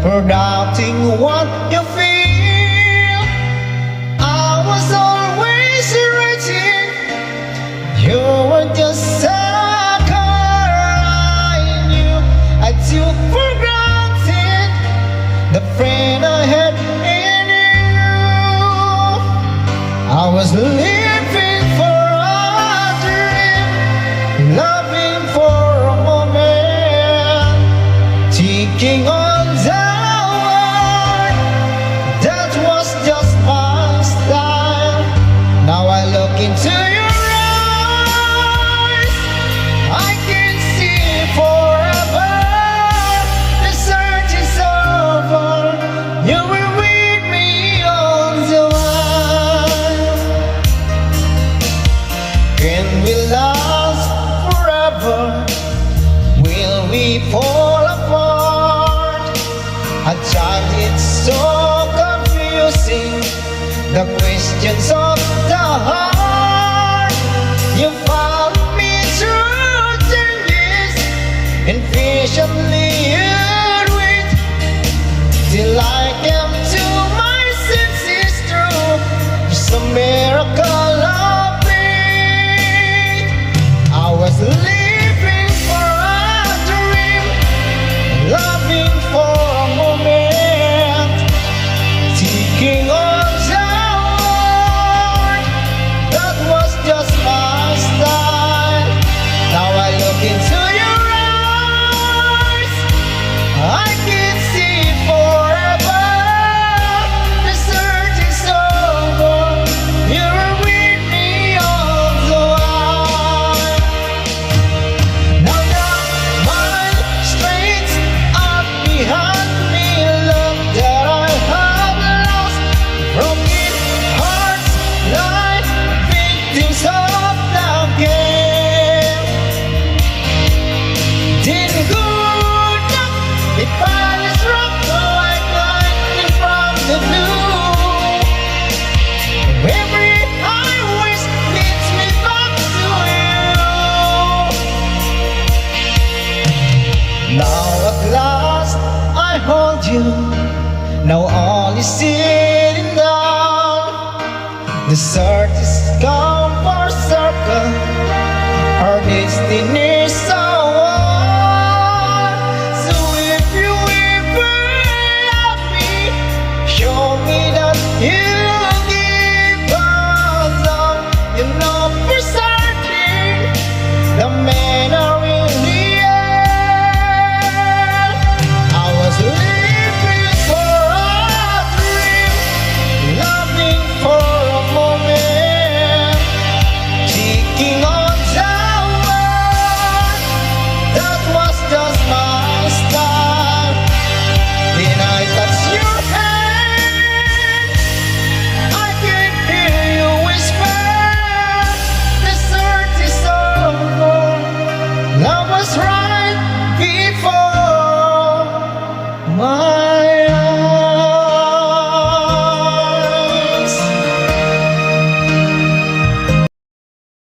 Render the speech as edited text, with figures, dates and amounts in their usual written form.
or doubting what you feel. I was always waiting. You were just sucker I knew. I took for granted the friend I had in you. I was living for a dream, loving for a moment, thinking on the world. That was just my style. Now I look into your eyes, I can see forever. The search is over. You were with me all the while. Can we last forever? Will we fall apart? At times it's so confusing, the questions of the heart. You found me through changes, and patiently you'd wait till I came to my senses through some miracle of faith. I was living for a dream, loving for a moment, seeking on the world. That was just my style. Now I look into your eyes, I can see forever. The search is over. You're with me all the while. Now that my strength up behind me, love that I have lost, broken hearts lie victims of the game. Didn't good enough if I was wrong, so I climbed from the blue. Every highway leads me back to you. Now at last I hold you. Now all is sitting down. The search is come for circle. Our destiny